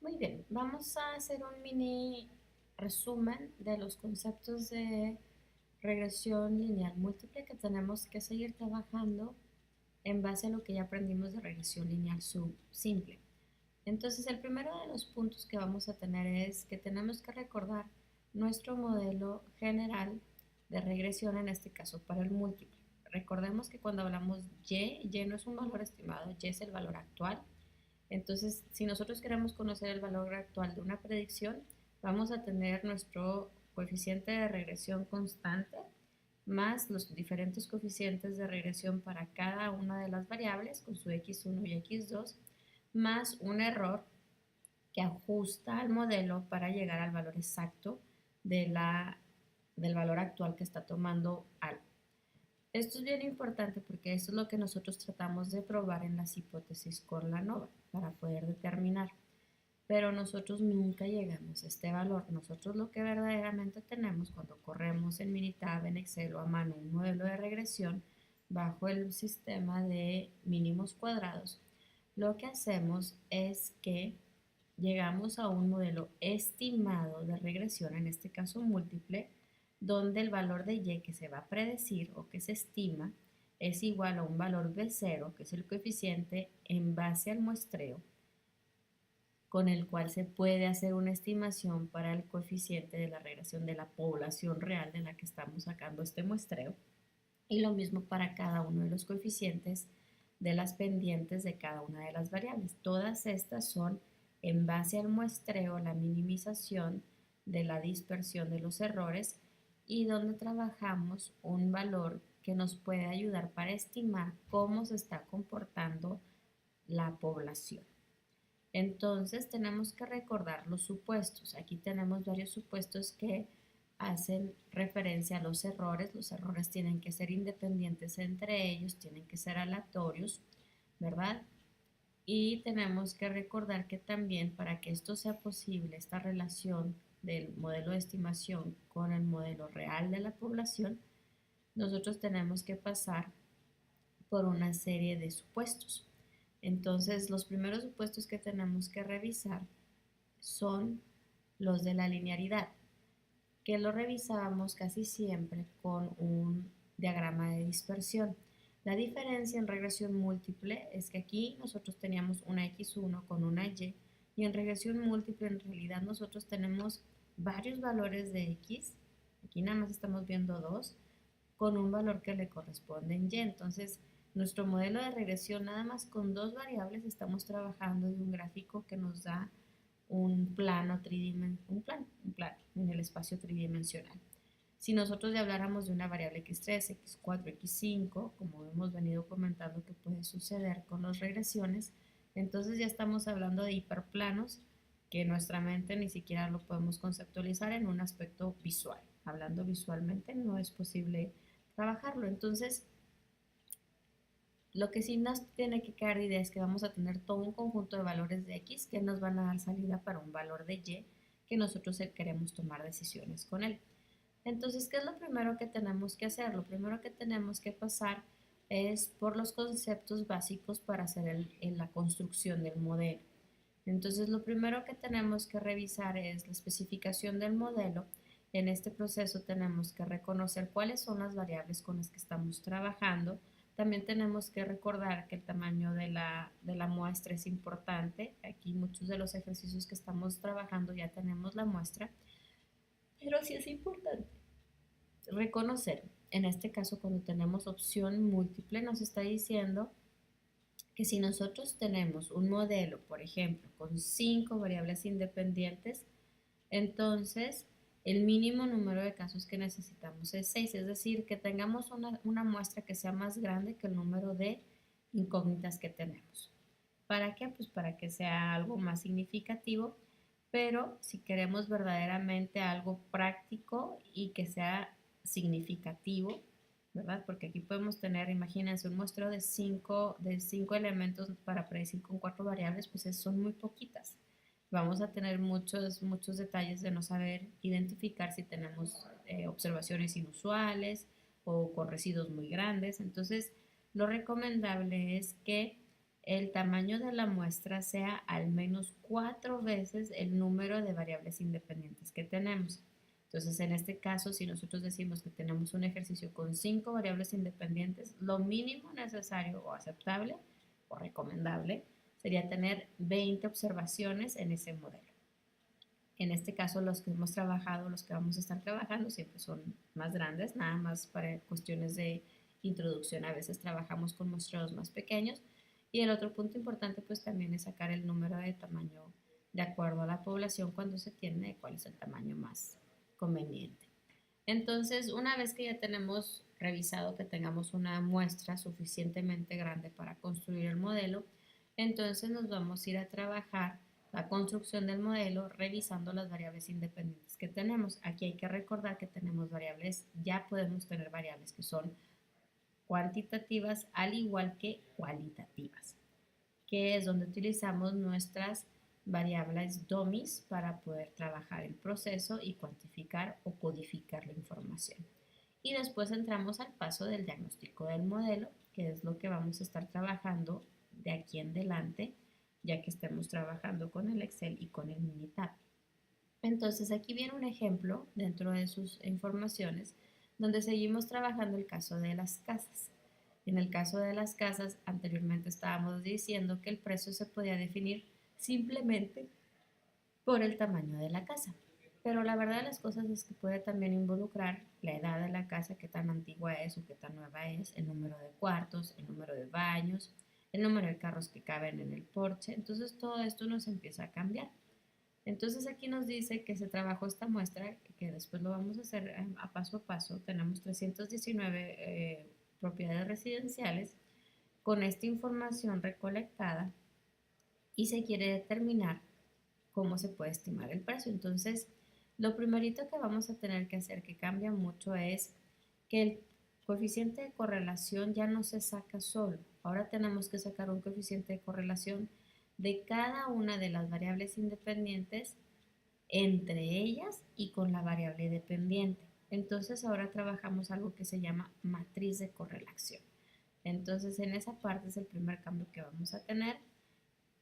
Muy bien, vamos a hacer un mini resumen de los conceptos de regresión lineal múltiple que tenemos que seguir trabajando en base a lo que ya aprendimos de regresión lineal simple. Entonces, el primero de los puntos que vamos a tener es que tenemos que recordar nuestro modelo general de regresión, en este caso para el múltiple. Recordemos que cuando hablamos y no es un valor estimado, y es el valor actual. Entonces, si nosotros queremos conocer el valor actual de una predicción, vamos a tener nuestro coeficiente de regresión constante más los diferentes coeficientes de regresión para cada una de las variables con su x1 y x2, más un error que ajusta al modelo para llegar al valor exacto del valor actual que está tomando algo. Esto es bien importante porque esto es lo que nosotros tratamos de probar en las hipótesis con la nova para poder determinar. Pero nosotros nunca llegamos a este valor. Nosotros lo que verdaderamente tenemos cuando corremos en Minitab, en Excel o a mano un modelo de regresión bajo el sistema de mínimos cuadrados, lo que hacemos es que llegamos a un modelo estimado de regresión, en este caso múltiple, donde el valor de y que se va a predecir o que se estima es igual a un valor b0, que es el coeficiente en base al muestreo, con el cual se puede hacer una estimación para el coeficiente de la regresión de la población real de la que estamos sacando este muestreo. Y lo mismo para cada uno de los coeficientes de las pendientes de cada una de las variables. Todas estas son en base al muestreo, la minimización de la dispersión de los errores y donde trabajamos un valor que nos puede ayudar para estimar cómo se está comportando la población. Entonces tenemos que recordar los supuestos. Aquí tenemos varios supuestos que hacen referencia a los errores. Los errores tienen que ser independientes entre ellos, tienen que ser aleatorios, ¿verdad? Y tenemos que recordar que también para que esto sea posible, esta relación del modelo de estimación con el modelo real de la población, nosotros tenemos que pasar por una serie de supuestos. Entonces, los primeros supuestos que tenemos que revisar son los de la linearidad, que lo revisábamos casi siempre con un diagrama de dispersión. La diferencia en regresión múltiple es que aquí nosotros teníamos una x1 con una y en regresión múltiple en realidad nosotros tenemos varios valores de x, aquí nada más estamos viendo dos, con un valor que le corresponde en y. Entonces, nuestro modelo de regresión, nada más con dos variables, estamos trabajando de un gráfico que nos da un plano un plano en el espacio tridimensional. Si nosotros ya habláramos de una variable x3, x4, x5, como hemos venido comentando que puede suceder con las regresiones, entonces ya estamos hablando de hiperplanos que nuestra mente ni siquiera lo podemos conceptualizar en un aspecto visual. Hablando visualmente no es posible trabajarlo. Entonces, lo que sí nos tiene que quedar de idea es que vamos a tener todo un conjunto de valores de x que nos van a dar salida para un valor de y que nosotros queremos tomar decisiones con él. Entonces, ¿qué es lo primero que tenemos que hacer? Lo primero que tenemos que pasar es por los conceptos básicos para hacer la construcción del modelo. Entonces, lo primero que tenemos que revisar es la especificación del modelo. En este proceso tenemos que reconocer cuáles son las variables con las que estamos trabajando. También tenemos que recordar que el tamaño de la muestra es importante. Aquí muchos de los ejercicios que estamos trabajando ya tenemos la muestra, pero sí es importante reconocer. En este caso, cuando tenemos opción múltiple, nos está diciendo que si nosotros tenemos un modelo, por ejemplo, con 5 variables independientes, entonces el mínimo número de casos que necesitamos es 6, es decir, que tengamos una muestra que sea más grande que el número de incógnitas que tenemos. ¿Para qué? Pues para que sea algo más significativo, pero si queremos verdaderamente algo práctico y que sea significativo, ¿verdad? Porque aquí podemos tener, imagínense, un muestreo de cinco elementos para predecir con 4 variables, pues son muy poquitas. Vamos a tener muchos detalles de no saber identificar si tenemos observaciones inusuales o con residuos muy grandes. Entonces, lo recomendable es que el tamaño de la muestra sea al menos 4 veces el número de variables independientes que tenemos. Entonces, en este caso, si nosotros decimos que tenemos un ejercicio con 5 variables independientes, lo mínimo necesario o aceptable o recomendable sería tener 20 observaciones en ese modelo. En este caso, los que hemos trabajado, los que vamos a estar trabajando, siempre son más grandes, nada más para cuestiones de introducción. A veces trabajamos con muestreos más pequeños. Y el otro punto importante, pues también es sacar el número de tamaño de acuerdo a la población cuando se tiene cuál es el tamaño más conveniente. Entonces, una vez que ya tenemos revisado que tengamos una muestra suficientemente grande para construir el modelo, entonces nos vamos a ir a trabajar la construcción del modelo revisando las variables independientes que tenemos. Aquí hay que recordar que tenemos variables, ya podemos tener variables que son cuantitativas al igual que cualitativas, que es donde utilizamos nuestras variables dummies para poder trabajar el proceso y cuantificar o codificar la información. Y después entramos al paso del diagnóstico del modelo, que es lo que vamos a estar trabajando de aquí en adelante, ya que estemos trabajando con el Excel y con el Minitab. Entonces aquí viene un ejemplo dentro de sus informaciones donde seguimos trabajando el caso de las casas. En el caso de las casas, anteriormente estábamos diciendo que el precio se podía definir simplemente por el tamaño de la casa. Pero la verdad de las cosas es que puede también involucrar la edad de la casa, qué tan antigua es o qué tan nueva es, el número de cuartos, el número de baños, el número de carros que caben en el porche. Entonces todo esto nos empieza a cambiar. Entonces aquí nos dice que se trabajó esta muestra, que después lo vamos a hacer a paso. Tenemos 319 propiedades residenciales con esta información recolectada y se quiere determinar cómo se puede estimar el precio. Entonces, lo primerito que vamos a tener que hacer, que cambia mucho, es que el coeficiente de correlación ya no se saca solo. Ahora tenemos que sacar un coeficiente de correlación de cada una de las variables independientes entre ellas y con la variable dependiente. Entonces ahora trabajamos algo que se llama matriz de correlación. Entonces en esa parte es el primer cambio que vamos a tener.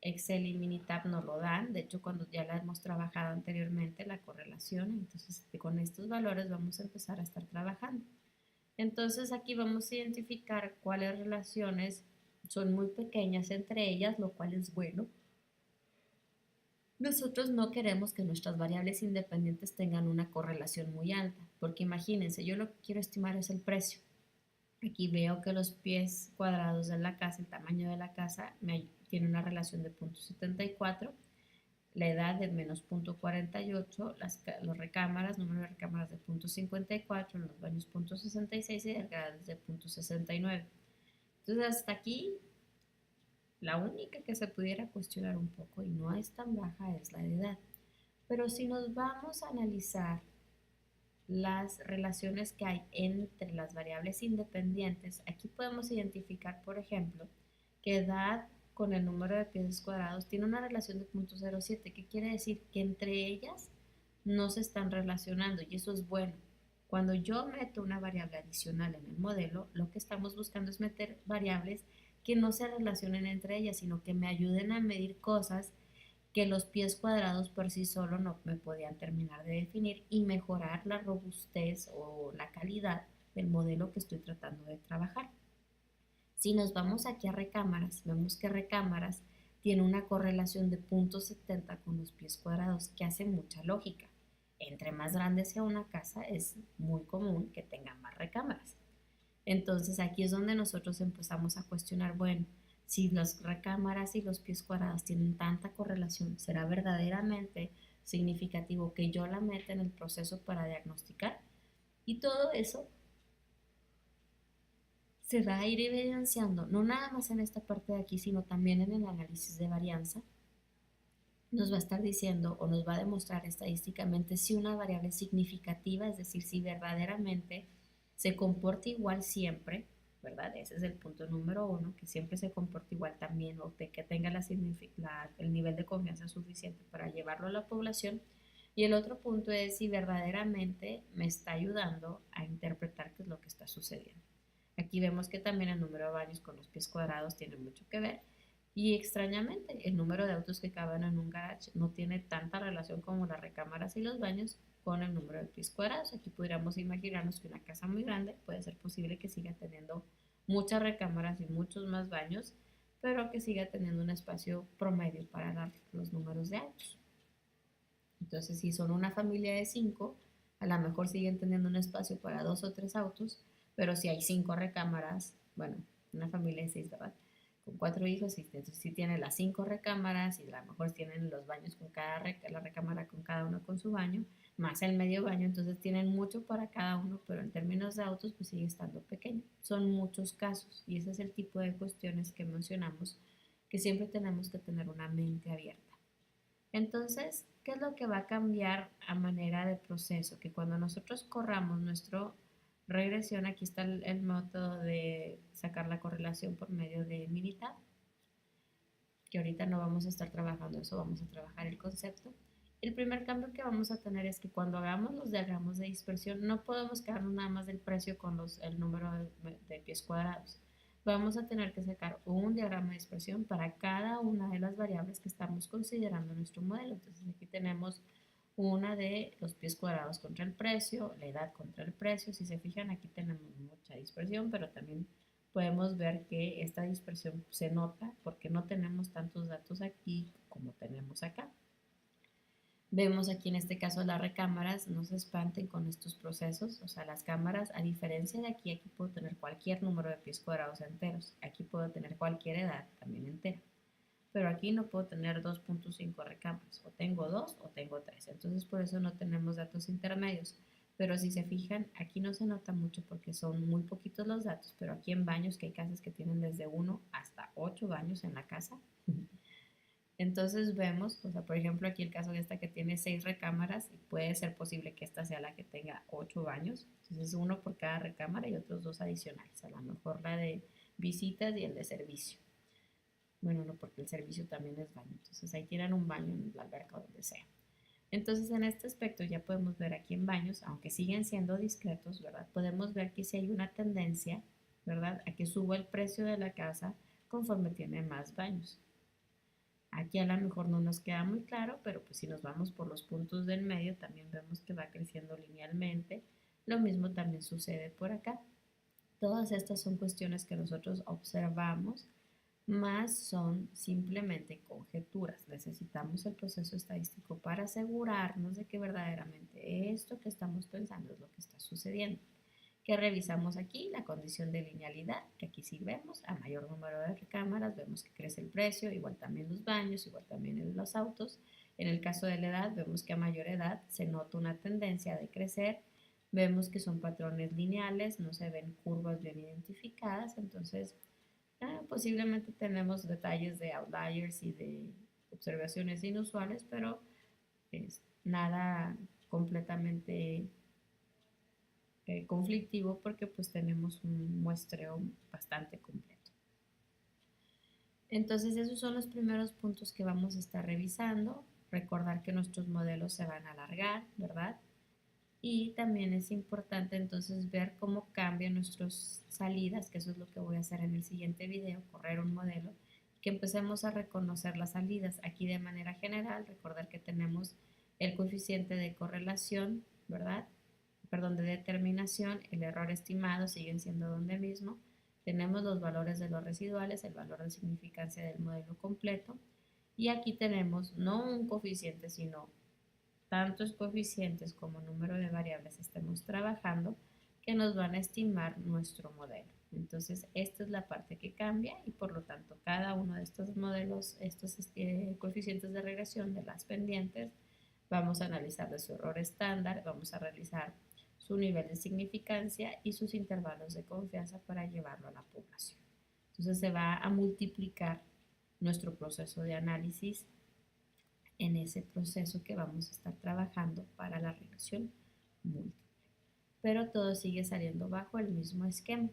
Excel y Minitab nos lo dan, de hecho cuando ya la hemos trabajado anteriormente la correlación, entonces con estos valores vamos a empezar a estar trabajando. Entonces aquí vamos a identificar cuáles relaciones son muy pequeñas entre ellas, lo cual es bueno. Nosotros no queremos que nuestras variables independientes tengan una correlación muy alta, porque imagínense, yo lo que quiero estimar es el precio. Aquí veo que los pies cuadrados de la casa, el tamaño de la casa, tiene una relación de 0.74, la edad de menos 0.48, las recámaras, número de recámaras de 0.54, los baños 0.66 y el grado de 0.69. Entonces hasta aquí la única que se pudiera cuestionar un poco y no es tan baja es la edad. Pero si nos vamos a analizar las relaciones que hay entre las variables independientes, aquí podemos identificar, por ejemplo, que edad con el número de pies cuadrados tiene una relación de 0.07, que quiere decir que entre ellas no se están relacionando y eso es bueno. Cuando yo meto una variable adicional en el modelo, lo que estamos buscando es meter variables que no se relacionen entre ellas, sino que me ayuden a medir cosas que los pies cuadrados por sí solo no me podían terminar de definir y mejorar la robustez o la calidad del modelo que estoy tratando de trabajar. Si nos vamos aquí a recámaras, vemos que recámaras tiene una correlación de 0.70 con los pies cuadrados que hace mucha lógica. Entre más grande sea una casa es muy común que tenga más recámaras. Entonces aquí es donde nosotros empezamos a cuestionar, bueno, si las recámaras y los pies cuadrados tienen tanta correlación, ¿será verdaderamente significativo que yo la meta en el proceso para diagnosticar? Y todo eso se va a ir evidenciando, no nada más en esta parte de aquí, sino también en el análisis de varianza. Nos va a estar diciendo o nos va a demostrar estadísticamente si una variable es significativa, es decir, si verdaderamente se comporta igual siempre, ¿verdad? Ese es el punto número uno, que siempre se comporte igual también o que tenga el nivel de confianza suficiente para llevarlo a la población. Y el otro punto es si verdaderamente me está ayudando a interpretar qué es lo que está sucediendo. Aquí vemos que también el número de baños con los pies cuadrados tiene mucho que ver Y extrañamente, el número de autos que caben en un garage no tiene tanta relación como las recámaras y los baños con el número de pies cuadrados. Aquí podríamos imaginarnos que una casa muy grande puede ser posible que siga teniendo muchas recámaras y muchos más baños, pero que siga teniendo un espacio promedio para los números de autos. Entonces, si son una familia de 5, a lo mejor siguen teniendo un espacio para 2 o 3 autos, pero si hay 5 recámaras, bueno, una familia de 6, ¿verdad? Con 4 hijos, entonces sí tienen las 5 recámaras y a lo mejor tienen los baños con la recámara con cada uno con su baño, más el medio baño, entonces tienen mucho para cada uno, pero en términos de autos, pues sigue estando pequeño. Son muchos casos y ese es el tipo de cuestiones que mencionamos, que siempre tenemos que tener una mente abierta. Entonces, ¿qué es lo que va a cambiar a manera de proceso? Que cuando nosotros corramos nuestra regresión, aquí está el método de sacar la correlación por medio de Minitab, que ahorita no vamos a estar trabajando eso, vamos a trabajar el concepto. El primer cambio que vamos a tener es que cuando hagamos los diagramas de dispersión, no podemos quedarnos nada más del precio con el número de pies cuadrados. Vamos a tener que sacar un diagrama de dispersión para cada una de las variables que estamos considerando en nuestro modelo. Entonces aquí tenemos una de los pies cuadrados contra el precio, la edad contra el precio. Si se fijan, aquí tenemos mucha dispersión, pero también podemos ver que esta dispersión se nota porque no tenemos tantos datos aquí como tenemos acá. Vemos aquí en este caso las recámaras, no se espanten con estos procesos, o sea, las cámaras, a diferencia de aquí, aquí puedo tener cualquier número de pies cuadrados enteros, aquí puedo tener cualquier edad también entera, pero aquí no puedo tener 2.5 recámaras, o tengo 2 o tengo 3, entonces por eso no tenemos datos intermedios. Pero si se fijan, aquí no se nota mucho porque son muy poquitos los datos, pero aquí en baños, que hay casas que tienen desde 1 hasta 8 baños en la casa, entonces vemos, o sea, por ejemplo, aquí el caso de esta que tiene 6 recámaras, puede ser posible que esta sea la que tenga 8 baños, entonces uno por cada recámara y otros 2 adicionales, a lo mejor la de visitas y el de servicio. Bueno, no, porque el servicio también es baño, entonces ahí tienen un baño en la alberca o donde sea. Entonces, en este aspecto ya podemos ver aquí en baños, aunque siguen siendo discretos, ¿verdad? Podemos ver que si hay una tendencia, ¿verdad? A que suba el precio de la casa conforme tiene más baños. Aquí a lo mejor no nos queda muy claro, pero pues si nos vamos por los puntos del medio, también vemos que va creciendo linealmente. Lo mismo también sucede por acá. Todas estas son cuestiones que nosotros observamos, más son simplemente conjeturas. Necesitamos el proceso estadístico para asegurarnos de que verdaderamente esto que estamos pensando es lo que está sucediendo. Que revisamos aquí la condición de linealidad, que aquí sí vemos a mayor número de recámaras, vemos que crece el precio, igual también los baños, igual también en los autos. En el caso de la edad, vemos que a mayor edad se nota una tendencia de crecer, vemos que son patrones lineales, no se ven curvas bien identificadas, entonces posiblemente tenemos detalles de outliers y de observaciones inusuales, pero es nada completamente conflictivo porque pues tenemos un muestreo bastante completo. Entonces esos son los primeros puntos que vamos a estar revisando. Recordar que nuestros modelos se van a alargar, ¿verdad? Y también es importante entonces ver cómo cambian nuestras salidas, que eso es lo que voy a hacer en el siguiente video, correr un modelo, que empecemos a reconocer las salidas. Aquí de manera general, recordar que tenemos el coeficiente de correlación, ¿verdad? Perdón, de determinación, el error estimado siguen siendo donde mismo. Tenemos los valores de los residuales, el valor de significancia del modelo completo. Y aquí tenemos no un coeficiente, sino tantos coeficientes como número de variables estemos trabajando que nos van a estimar nuestro modelo. Entonces, esta es la parte que cambia y por lo tanto cada uno de estos modelos, estos coeficientes de regresión de las pendientes, vamos a analizar de su error estándar, vamos a realizar su nivel de significancia y sus intervalos de confianza para llevarlo a la población. Entonces se va a multiplicar nuestro proceso de análisis en ese proceso que vamos a estar trabajando para la regresión múltiple. Pero todo sigue saliendo bajo el mismo esquema.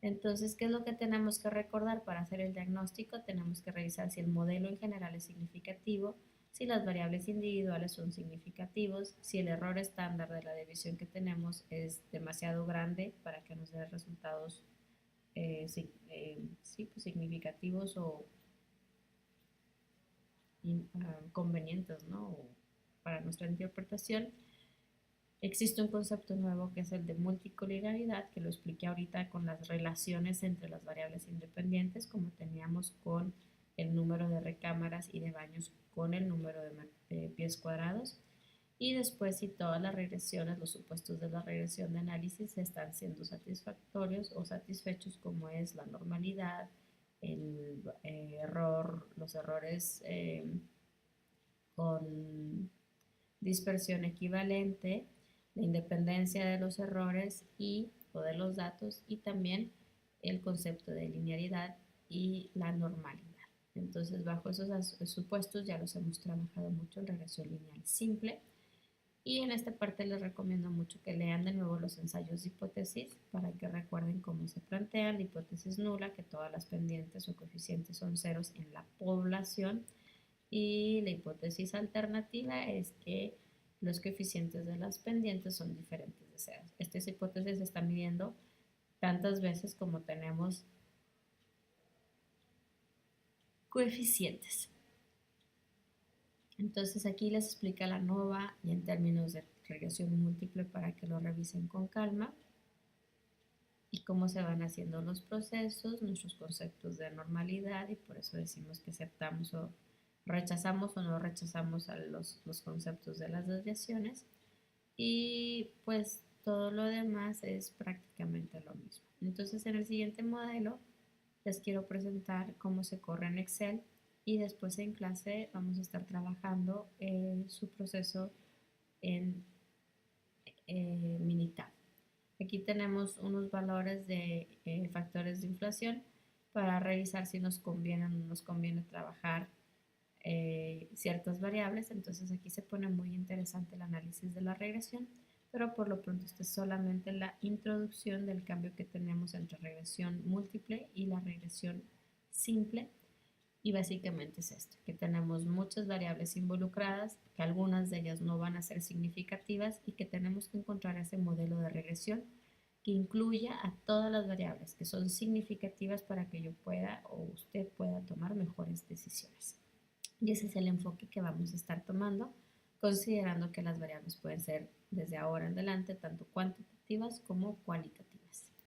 Entonces, ¿qué es lo que tenemos que recordar para hacer el diagnóstico? Tenemos que revisar si el modelo en general es significativo, si las variables individuales son significativos, si el error estándar de la división que tenemos es demasiado grande para que nos dé resultados pues, significativos o convenientes, ¿no? O para nuestra interpretación. Existe un concepto nuevo que es el de multicollinearidad, que lo expliqué ahorita con las relaciones entre las variables independientes, como teníamos con el número de recámaras y de baños con el número de pies cuadrados. Y después, si todas las regresiones, los supuestos de la regresión de análisis están siendo satisfactorios o satisfechos, como es la normalidad, el error, los errores con dispersión equivalente, la independencia de los errores y o de los datos, y también el concepto de linealidad y la normalidad. Entonces, bajo esos supuestos ya los hemos trabajado mucho en regresión lineal simple. Y en esta parte les recomiendo mucho que lean de nuevo los ensayos de hipótesis para que recuerden cómo se plantea la hipótesis nula, que todas las pendientes o coeficientes son ceros en la población, y la hipótesis alternativa es que los coeficientes de las pendientes son diferentes de ceros. Estas hipótesis se están midiendo tantas veces como tenemos coeficientes. Entonces aquí les explica la NOVA y en términos de regresión múltiple para que lo revisen con calma y cómo se van haciendo los procesos, nuestros conceptos de normalidad, y por eso decimos que aceptamos o no rechazamos a los conceptos de las desviaciones, y pues todo lo demás es prácticamente lo mismo. Entonces en el siguiente modelo les quiero presentar cómo se corre en Excel, y después en clase vamos a estar trabajando su proceso en Minitab. Aquí tenemos unos valores de factores de inflación para revisar si nos conviene o no nos conviene trabajar ciertas variables. Entonces aquí se pone muy interesante el análisis de la regresión, pero por lo pronto esta es solamente la introducción del cambio que tenemos entre regresión múltiple y la regresión simple. Y básicamente es esto, que tenemos muchas variables involucradas, que algunas de ellas no van a ser significativas, y que tenemos que encontrar ese modelo de regresión que incluya a todas las variables que son significativas para que yo pueda o usted pueda tomar mejores decisiones. Y ese es el enfoque que vamos a estar tomando, considerando que las variables pueden ser desde ahora en adelante tanto cuantitativas como cualitativas.